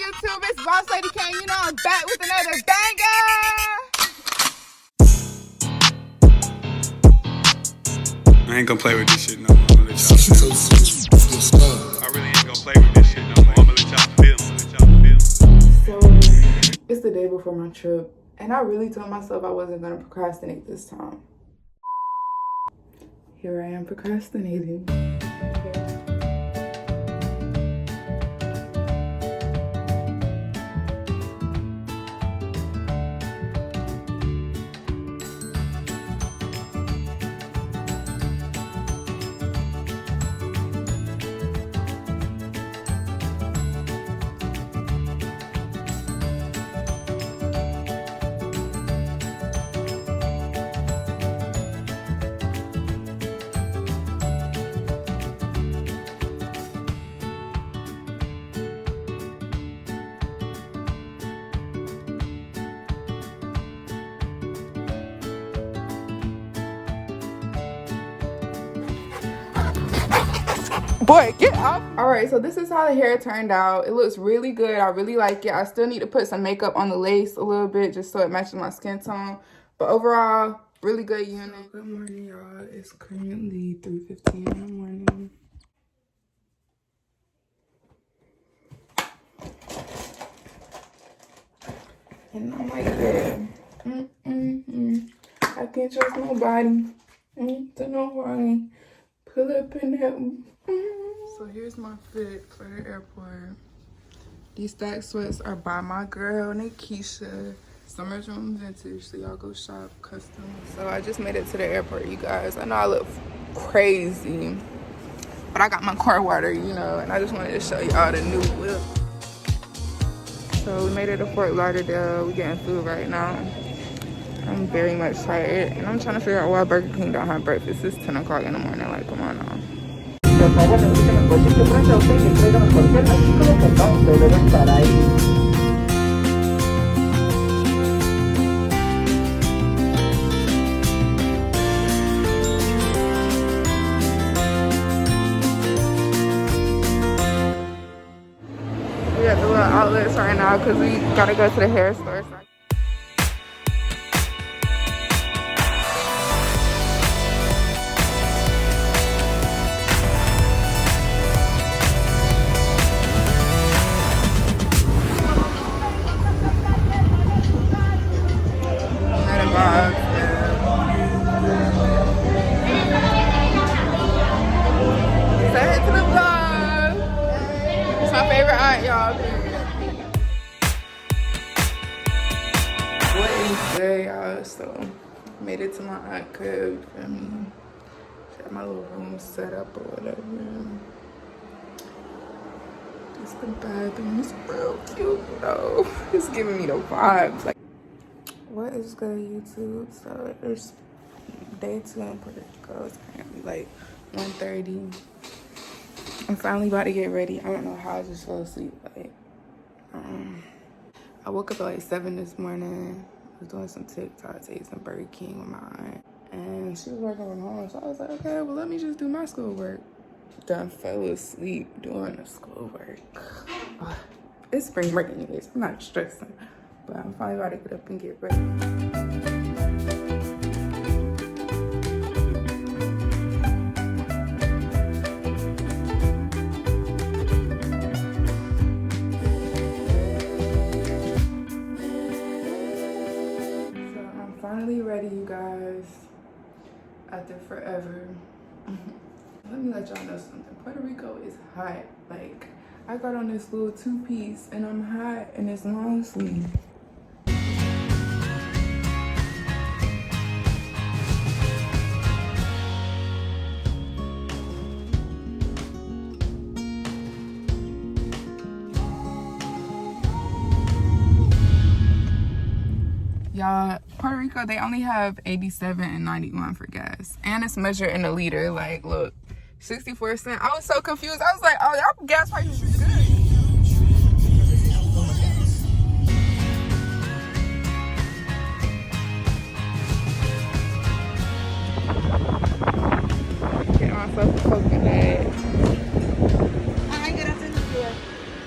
YouTube? It's Boss Lady K. You know I'm back with another banger. I ain't gonna play with this shit no more. I'm gonna let y'all feel. I really ain't gonna play with this shit no more. I'm gonna let y'all feel. So, it's the day before my trip, and I really told myself I wasn't gonna procrastinate this time. Here I am procrastinating. Boy, get up. All right, so this is how the hair turned out. It looks really good. I really like it. I still need to put some makeup on the lace a little bit just so it matches my skin tone. But overall, really good unit. Good morning, y'all. It's currently 3:15 in the morning. And I'm like, I can't trust nobody. To nobody. Pull up in that. So here's my fit for the airport. These stack sweats are by my girl Nikisha. Summer's Room Vintage, so y'all go shop custom. So I just made it to the airport, you guys. I know I look crazy, but I got my car water, you know, and I just wanted to show y'all the new whip. So we made it to Fort Lauderdale. We're getting food right now. I'm very much tired, and I'm trying to figure out why Burger King don't have breakfast. It's 10 o'clock in the morning, like, come on now. We at the little outlets right now because we gotta go to the hair store. So made it to my aunt crib. I mean, got my little room set up or whatever. Just the bathroom is real cute though. It's giving me the vibes. Like, what is good, YouTube? So it's day 2 in Puerto Rico. It's currently like 1:30. I'm finally about to get ready. I don't know how I just fell asleep. Like, I woke up at like 7 this morning. I was doing some TikToks, ate some Burger King with my aunt, and she was working from home, so I was like, okay, well, let me just do my schoolwork. Done fell asleep doing the schoolwork. It's spring break anyways, I'm not stressing, but I'm finally about to get up and get ready. Finally ready, you guys, after forever. Let me let y'all know something. Puerto Rico is hot. Like, I got on this little 2-piece and I'm hot and it's long sleeve. Y'all, Puerto Rico, they only have 87 and 91 for gas. And it's measured in a liter. Like, look, 64 cents. I was so confused. I was like, oh, y'all gas prices is good. Get myself a coconut.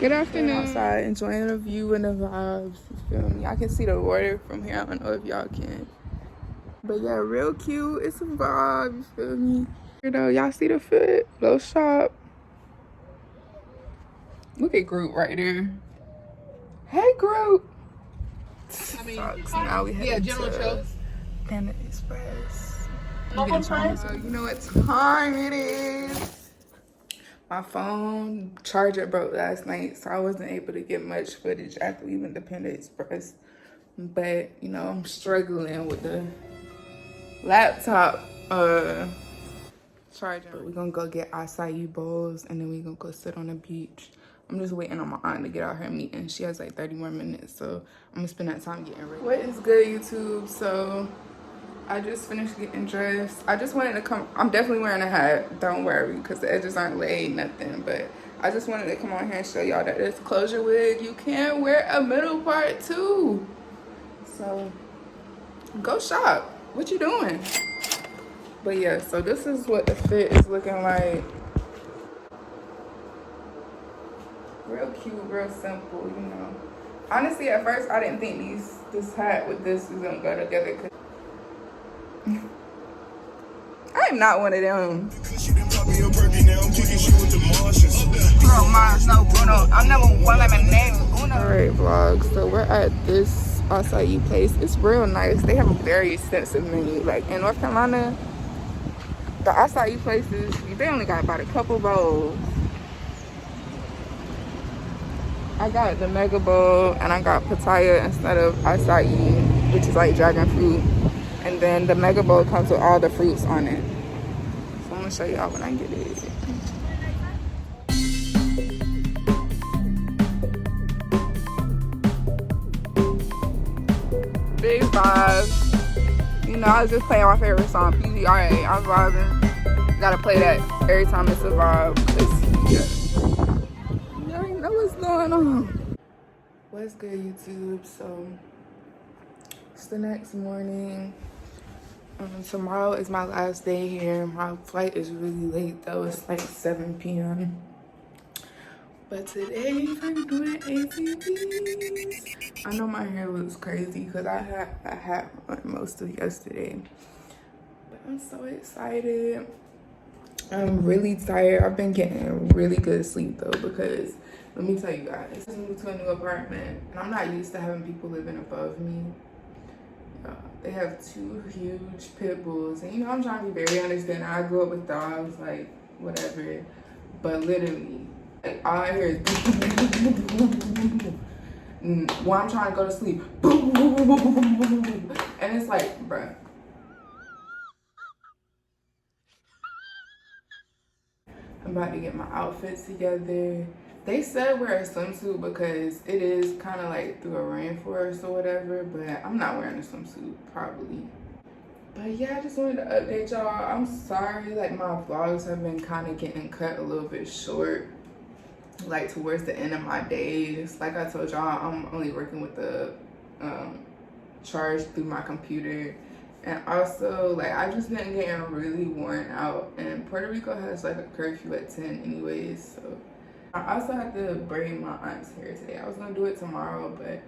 Good afternoon. Outside, enjoying the view and the vibes. You feel me? I can see the water from here. I don't know if y'all can. But yeah, real cute. It's a vibe. You feel me? You know, y'all see the fit? Little shop. Look at Groot right there. Hey, Groot. I mean, so now we head to Panda Express. You know what time it is. My phone charger broke last night, so I wasn't able to get much footage after we went to Panda Express. But, you know, I'm struggling with the laptop charger. But we're gonna go get acai bowls and then we're gonna go sit on the beach. I'm just waiting on my aunt to get out her meeting. She has like 30 more minutes, so I'm gonna spend that time getting ready. What is good, YouTube? So I just finished getting dressed. I just wanted to come. I'm definitely wearing a hat, don't worry, because the edges aren't laid, nothing. But I just wanted to come on here and show y'all that this closure wig, you can wear a middle part too. So go shop. What you doing? But yeah, so this is what the fit is looking like. Real cute, real simple, you know. Honestly, at first I didn't think this hat with this was gonna go together. Cause I am not one of them. I'm never one of my name. Alright, vlog. So we're at this acai place. It's real nice. They have a very extensive menu. Like in North Carolina, the acai places, they only got about a couple bowls. I got the mega bowl and I got pitaya instead of acai, which is like dragon fruit. And then the mega bowl comes with all the fruits on it. So I'm gonna show y'all when I get it. Big vibes. You know, I was just playing my favorite song, PZRA. I'm vibing. Gotta play that every time it's a vibe. You already know what's going on. What's good, YouTube? So it's the next morning. Tomorrow is my last day here. My flight is really late though. It's like 7 p.m. But today I'm doing ATVs. I know my hair looks crazy because I had a hat on most of yesterday. But I'm so excited. I'm really tired. I've been getting really good sleep though because let me tell you guys, I moved to a new apartment and I'm not used to having people living above me. They have 2 huge pit bulls, and you know I'm trying to be very understanding. I grew up with dogs, like whatever, but literally, like all I hear is while I'm trying to go to sleep, and it's like, bruh. I'm about to get my outfits together. They said wear a swimsuit because it is kind of like through a rainforest or whatever, but I'm not wearing a swimsuit, probably. But yeah, I just wanted to update y'all. I'm sorry, like my vlogs have been kind of getting cut a little bit short, like towards the end of my days. Like I told y'all, I'm only working with the charge through my computer. And also, like, I've just been getting really worn out. And Puerto Rico has like a curfew at 10 anyways, so. I also had to braid my aunt's hair today. I was gonna do it tomorrow, but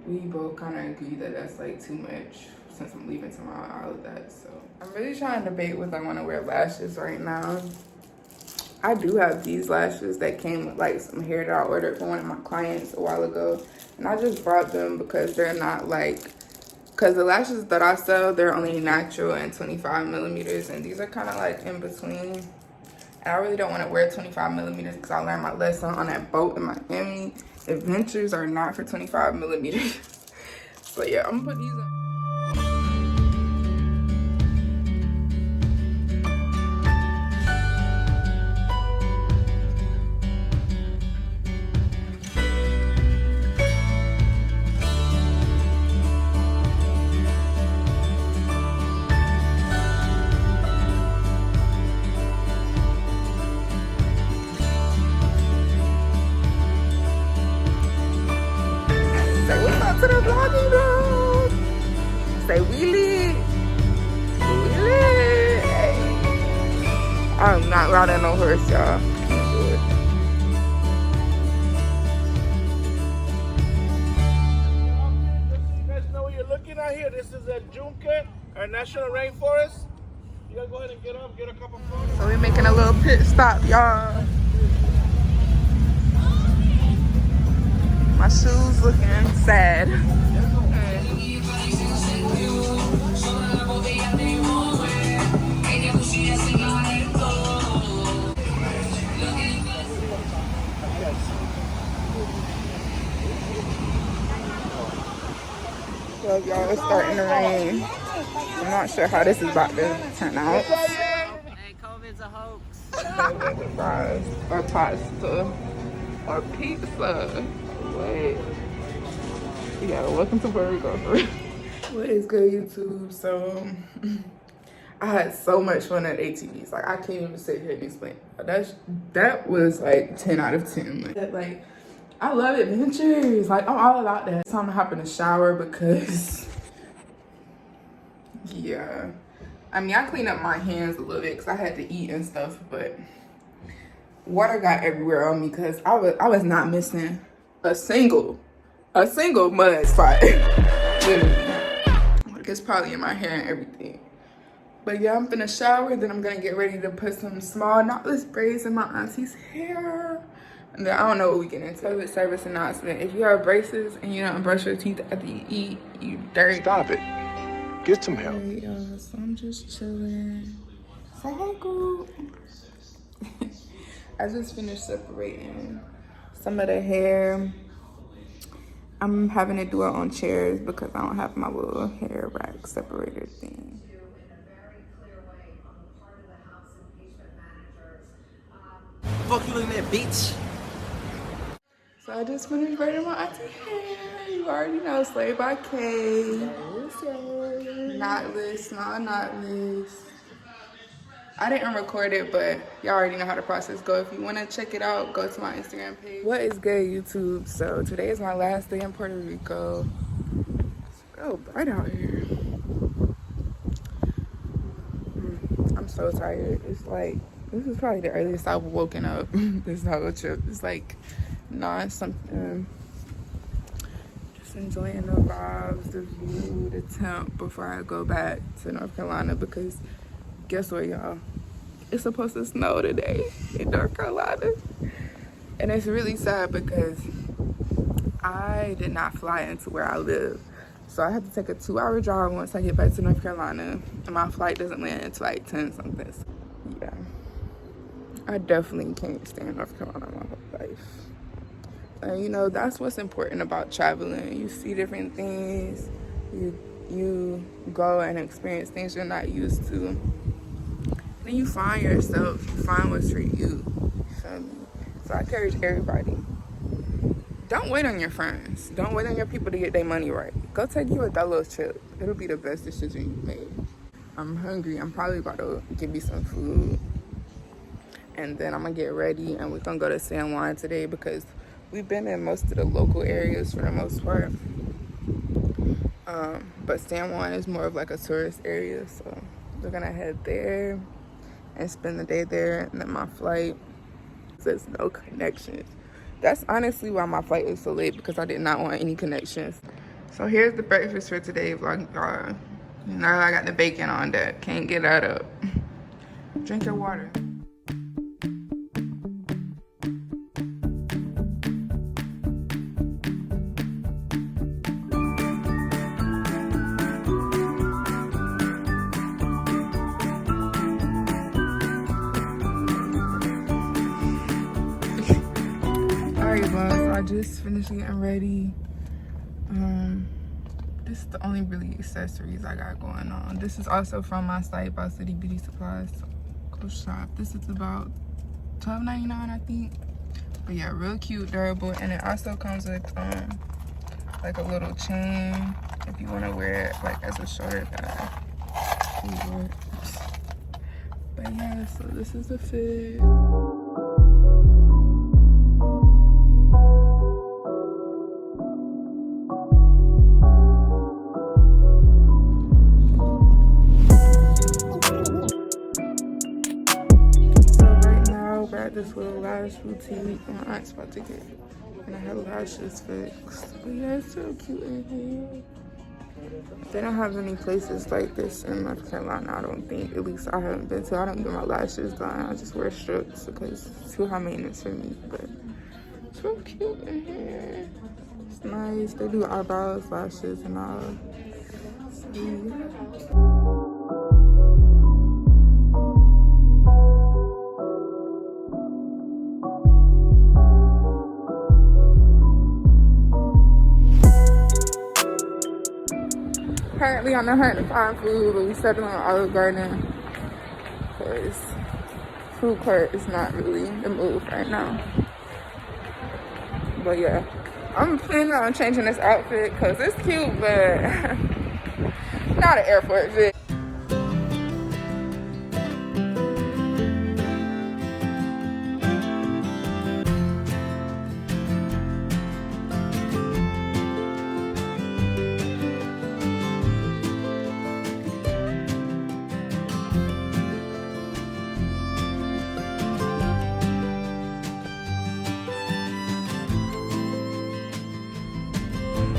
we both kind of agreed that that's like too much since I'm leaving tomorrow, all of that. So I'm really trying to debate whether I want to wear lashes right now. I do have these lashes that came with like some hair that I ordered for one of my clients a while ago. And I just brought them because they're not like, because the lashes that I sell, they're only natural and 25 millimeters. And these are kind of like in between. I really don't want to wear 25 millimeters because I learned my lesson on that boat in Miami. Adventures are not for 25 millimeters. So yeah, I'm gonna put these on. To the vlogging vlog. Say we lit. We lit. Hey. I'm not riding no horse, y'all. right here. This is a Junque, our national rainforest. You gotta go ahead and get up, get a couple photos. So we're making a little pit stop, y'all. My shoes looking sad. So y'all, it's starting to rain. I'm not sure how this is about to turn out. Hey, COVID's a hoax. Fries or pasta or pizza. Wait. Yeah, welcome to Puerto Rico. What is good, YouTube? So I had so much fun at Atvs. Like, I can't even sit here and explain. That was like 10 out of 10. Like, I love adventures. Like, I'm all about that. It's time to hop in the shower because, yeah. I mean, I cleaned up my hands a little bit because I had to eat and stuff, but water got everywhere on me because I was not missing a single mud spot. Literally. Like, it's probably in my hair and everything. But yeah, I'm finna shower, then I'm gonna get ready to put some small knotless braids in my auntie's hair. And then I don't know what we get into. Public service announcement. If you have braces and you don't brush your teeth after you eat, you dirty. Stop it. Get some help. Alright, y'all, so I'm just chilling. Say hey, group. I just finished separating some of the hair. I'm having to do it on chairs because I don't have my little hair rack separator thing. Fuck you looking at, bitch. So I just finished braiding my auntie hair. You already know, Slayed by K. Knotless, not knotless. I didn't record it, but y'all already know how the process goes. If you want to check it out, go to my Instagram page. What is good, YouTube? So today is my last day in Puerto Rico. It's real bright out here. I'm so tired. It's like, this is probably the earliest I've woken up this whole trip. It's like 9 something. Just enjoying the vibes, the view, the temp before I go back to North Carolina because guess what, y'all? It's supposed to snow today in North Carolina. And it's really sad because I did not fly into where I live. So I had to take a 2-hour drive once I get back to North Carolina. And my flight doesn't land until like 10 something. So, yeah. I definitely can't stay in North Carolina my whole life. And you know, that's what's important about traveling. You see different things. You go and experience things you're not used to. Then you find yourself. You find what's for you. You feel me? So I encourage everybody. Don't wait on your friends. Don't wait on your people to get their money right. Go take you a dolo trip. It'll be the best decision you've made. I'm hungry. I'm probably about to give me some food. And then I'm going to get ready and we're going to go to San Juan today because we've been in most of the local areas for the most part. But San Juan is more of like a tourist area. So we're going to head there and spend the day there. And then my flight says no connections. That's honestly why my flight is so late because I did not want any connections. So here's the breakfast for today, vlog, y'all. Now I got the bacon on that. Can't get that up. Drink your water. I just finished getting ready. This is the only really accessories I got going on. This is also from my site, Boss City Beauty Supplies. Go shop. This is about $12.99, I think. But yeah, real cute, durable, and it also comes with like a little chain if you want to wear it like as a shoulder bag. But yeah, so this is the fit. This little lash boutique my aunt's about to get, and I have lashes fixed. But yeah, it's so cute in here. They don't have any places like this in North Carolina, I don't think. At least I haven't been to. I don't get my lashes done. I just wear strips because it's too high maintenance for me. But it's so cute in here. It's nice. They do eyebrows, lashes, and all. So, yeah. Currently on the hunt to find food, but we settled on Olive Garden because food court is not really the move right now. But yeah, I'm planning on changing this outfit because it's cute, but not an airport fit.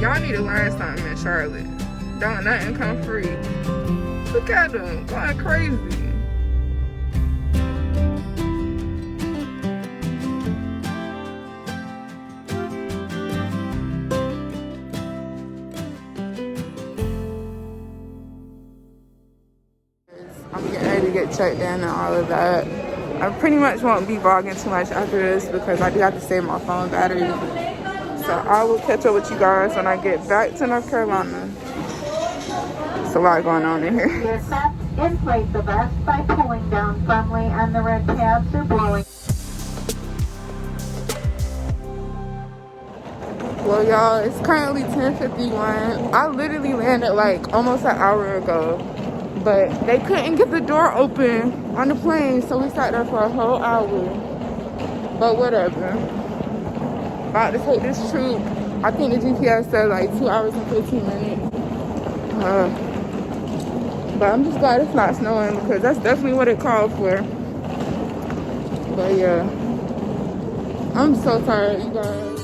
Y'all need to learn something in Charlotte. Don't nothing come free. Look at them going crazy. I'm getting ready to get checked in and all of that. I pretty much won't be vlogging too much after this because I do have to save my phone battery. So I will catch up with you guys when I get back to North Carolina. There's a lot going on in here. Your set inflate the vest by pulling down firmly and the red tabs are blowing. Well, y'all, it's currently 10:51. I literally landed like almost an hour ago, but they couldn't get the door open on the plane, so we sat there for a whole hour. But whatever. About to take this troop. I think the GPS said like 2 hours and 15 minutes. But I'm just glad it's not snowing because that's definitely what it called for. But yeah, I'm so tired, you guys.